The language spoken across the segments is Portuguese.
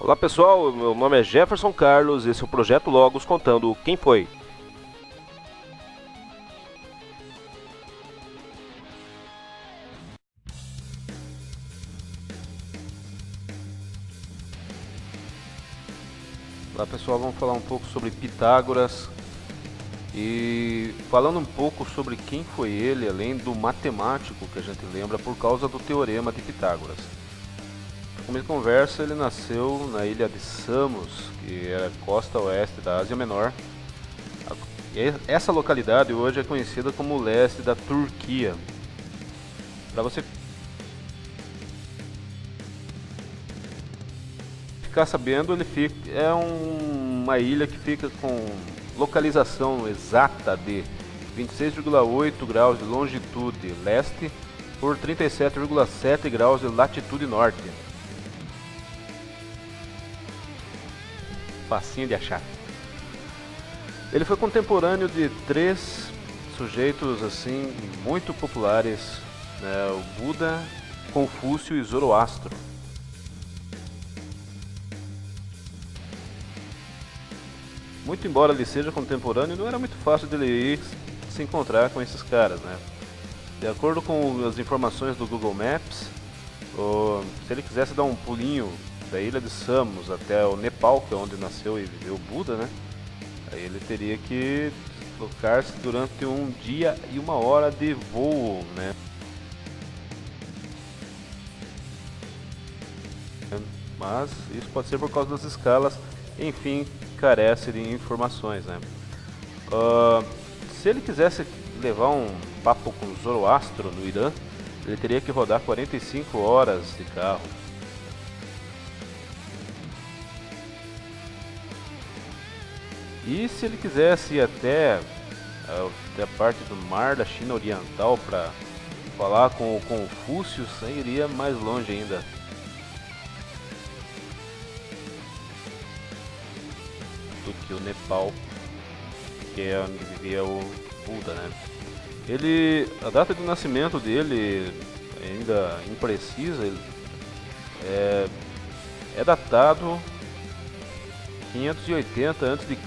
Olá pessoal, meu nome é Jefferson Carlos e esse é o Projeto Logos contando quem foi. Olá pessoal, vamos falar um pouco sobre Pitágoras e falando um pouco sobre quem foi ele, além do matemático que a gente lembra por causa do Teorema de Pitágoras. Para começo de conversa, ele nasceu na ilha de Samos, que era costa oeste da Ásia Menor. Essa localidade hoje é conhecida como o leste da Turquia. Para você ficar sabendo, uma ilha que fica com localização exata de 26,8 graus de longitude leste por 37,7 graus de latitude norte. Facinho de achar. Ele foi contemporâneo de três sujeitos assim muito populares, né, o Buda, Confúcio e Zoroastro. Muito embora ele seja contemporâneo, não era muito fácil dele ir se encontrar com esses caras, né? De acordo com as informações do Google Maps, se ele quisesse dar um pulinho da ilha de Samos até o Nepal, que é onde nasceu e viveu o Buda, né? Aí ele teria que deslocar-se durante um dia e 1 hora de voo, né? Mas isso pode ser por causa das escalas, enfim, carece de informações, né? Se ele quisesse levar um papo com Zoroastro no Irã, ele teria que rodar 45 horas de carro. E se ele quisesse ir até a parte do mar da China Oriental para falar com o Confúcio, iria mais longe ainda. Do que o Nepal, que é onde vivia o Buda, né? A data de nascimento dele ainda imprecisa, é datado 580 a.C.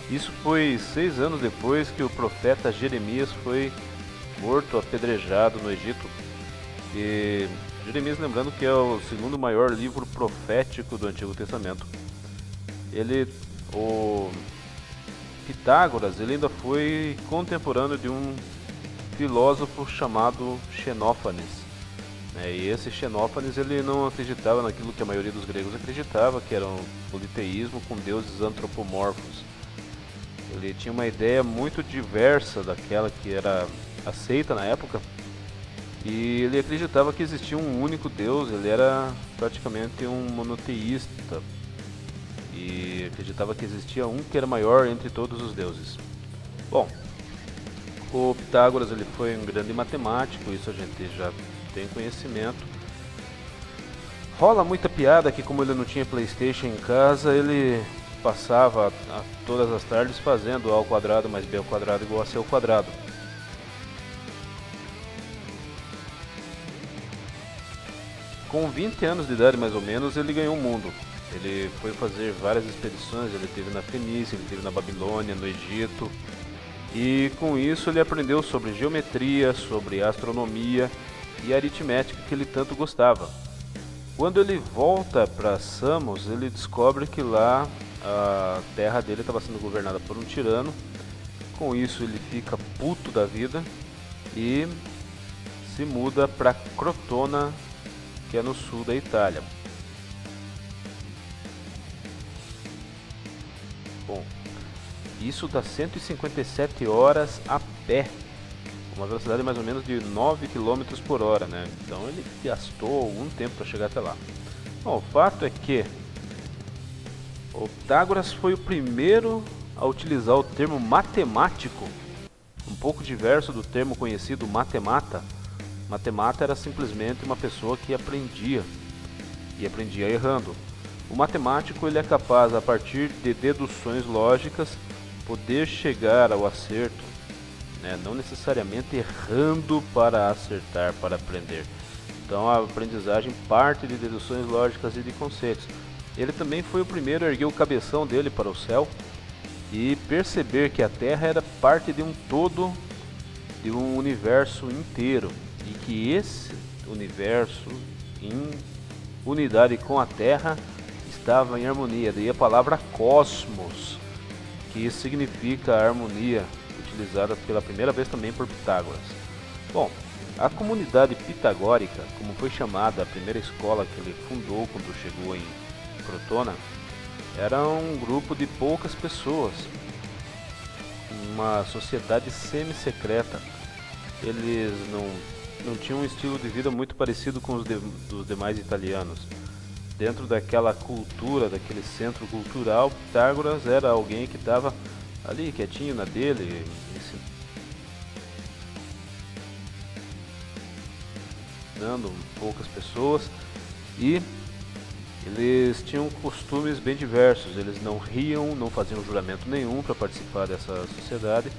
Isso foi 6 anos depois que o profeta Jeremias foi morto apedrejado no Egito. E Jeremias, lembrando que é o segundo maior livro profético do Antigo Testamento. O Pitágoras, ele ainda foi contemporâneo de um filósofo chamado Xenófanes. E esse Xenófanes, ele não acreditava naquilo que a maioria dos gregos acreditava, que era um politeísmo com deuses antropomorfos. Ele tinha uma ideia muito diversa daquela que era aceita na época. E ele acreditava que existia um único Deus, ele era praticamente um monoteísta. E acreditava que existia um que era maior entre todos os deuses. Bom, o Pitágoras ele foi um grande matemático, isso a gente já tem conhecimento. Rola muita piada que como ele não tinha PlayStation em casa, ele passava todas as tardes fazendo A ao quadrado mais B ao quadrado igual a C ao quadrado. Com 20 anos de idade mais ou menos, ele ganhou o mundo. Ele foi fazer várias expedições, ele esteve na Fenícia, ele esteve na Babilônia, no Egito. E com isso ele aprendeu sobre geometria, sobre astronomia e aritmética que ele tanto gostava. Quando ele volta para Samos, ele descobre que lá a terra dele estava sendo governada por um tirano. Com isso ele fica puto da vida e se muda para Crotona, que é no sul da Itália. Bom, isso dá 157 horas a pé, uma velocidade mais ou menos de 9 km por hora, né? Então ele gastou algum tempo para chegar até lá. Bom, o fato é que o Pitágoras foi o primeiro a utilizar o termo matemático, um pouco diverso do termo conhecido matemata. Matemata era simplesmente uma pessoa que aprendia, e aprendia errando. O matemático ele é capaz, a partir de deduções lógicas, poder chegar ao acerto. né? Não necessariamente errando para acertar, para aprender. Então a aprendizagem parte de deduções lógicas e de conceitos. Ele também foi o primeiro a erguer o cabeção dele para o céu e perceber que a Terra era parte de um todo, de um universo inteiro, e que esse universo, em unidade com a Terra, estava em harmonia. Daí a palavra cosmos, que significa harmonia, utilizada pela primeira vez também por Pitágoras. Bom, a comunidade pitagórica, como foi chamada a primeira escola que ele fundou quando chegou em Crotona, era um grupo de poucas pessoas, uma sociedade semi-secreta. Eles não tinham um estilo de vida muito parecido com os dos demais italianos. Dentro daquela cultura, daquele centro cultural, Pitágoras era alguém que estava ali quietinho na dele, ensinando poucas pessoas, e eles tinham costumes bem diversos. Eles não riam, não faziam juramento nenhum para participar dessa sociedade,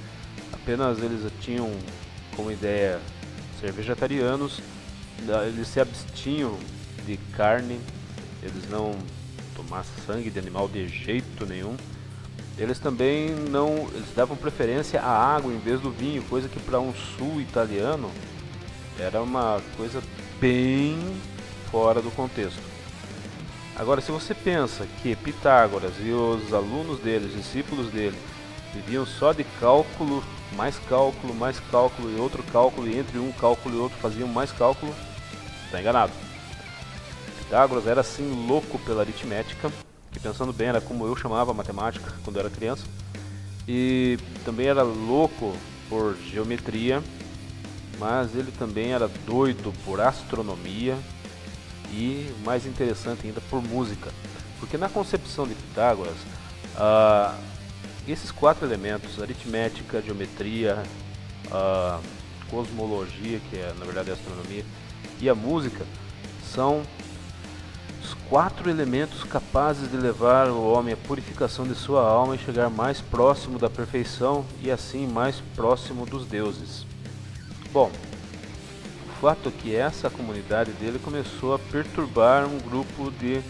apenas eles tinham como ideia ser vegetarianos, eles se abstinham de carne, eles não tomavam sangue de animal de jeito nenhum. Eles também não, eles davam preferência à água em vez do vinho, coisa que para um sul italiano era uma coisa bem fora do contexto. Agora, se você pensa que Pitágoras e os alunos dele, os discípulos dele, viviam só de cálculo, mais cálculo e outro cálculo, e entre um cálculo e outro faziam mais cálculo, está enganado. Pitágoras era assim louco pela aritmética, que pensando bem era como eu chamava matemática quando era criança, e também era louco por geometria, mas ele também era doido por astronomia e, mais interessante ainda, por música. Porque na concepção de Pitágoras, esses 4 elementos, aritmética, geometria, cosmologia, que é na verdade a astronomia, e a música, são os 4 elementos capazes de levar o homem à purificação de sua alma e chegar mais próximo da perfeição e assim mais próximo dos deuses. Bom, o fato é que essa comunidade dele começou a perturbar um grupo de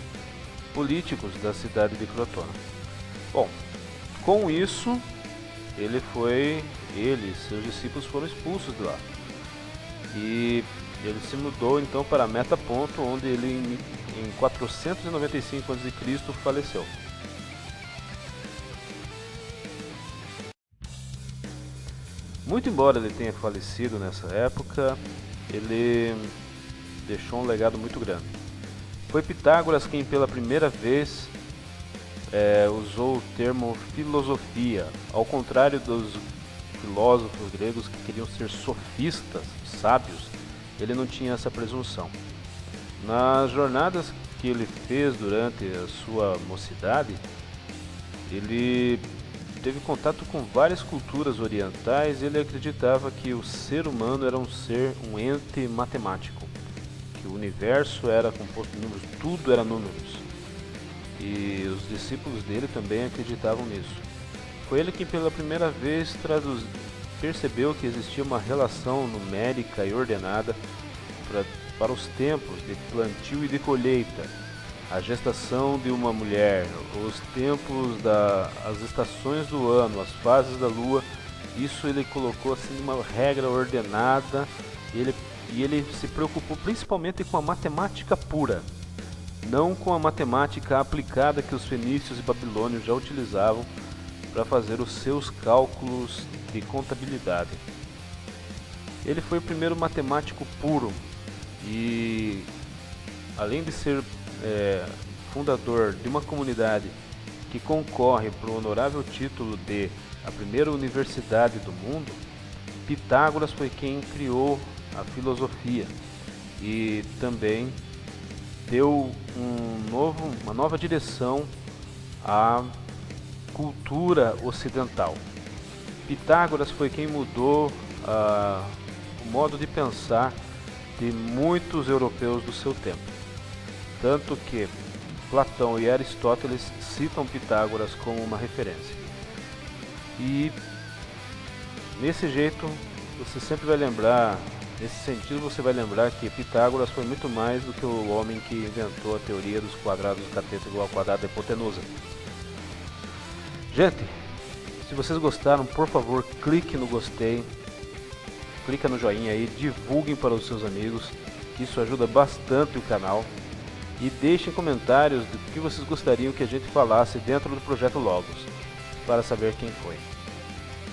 políticos da cidade de Crotona. Bom, com isso, ele e seus discípulos foram expulsos de lá. E ele se mudou então para Metaponto, onde ele em 495 a.C. faleceu. Muito embora ele tenha falecido nessa época, ele deixou um legado muito grande. Foi Pitágoras quem pela primeira vez usou o termo filosofia, ao contrário dos filósofos gregos que queriam ser sofistas, sábios. Ele não tinha essa presunção. Nas jornadas que ele fez durante a sua mocidade, ele teve contato com várias culturas orientais e ele acreditava que o ser humano era um ente matemático, que o universo era composto de números, tudo era números. E os discípulos dele também acreditavam nisso. Foi ele que pela primeira vez percebeu que existia uma relação numérica e ordenada para os tempos de plantio e de colheita, a gestação de uma mulher, os tempos, as estações do ano, as fases da lua. Isso ele colocou assim uma regra ordenada, e ele se preocupou principalmente com a matemática pura, não com a matemática aplicada que os fenícios e babilônios já utilizavam para fazer os seus cálculos de contabilidade. Ele foi o primeiro matemático puro e, além de ser fundador de uma comunidade que concorre para o honorável título de a primeira universidade do mundo, Pitágoras foi quem criou a filosofia e também deu uma nova direção à cultura ocidental. Pitágoras foi quem mudou o modo de pensar de muitos europeus do seu tempo. Tanto que Platão e Aristóteles citam Pitágoras como uma referência. E Nesse jeito, você sempre vai lembrar, nesse sentido você vai lembrar que Pitágoras foi muito mais do que o homem que inventou a teoria dos quadrados do cateto igual ao quadrado da hipotenusa. Gente, se vocês gostaram, por favor, clique no gostei, clica no joinha aí, divulguem para os seus amigos, isso ajuda bastante o canal. E deixem comentários do que vocês gostariam que a gente falasse dentro do Projeto Logos, para saber quem foi.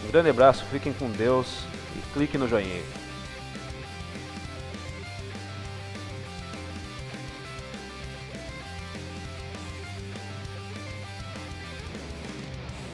Um grande abraço, fiquem com Deus e clique no joinha.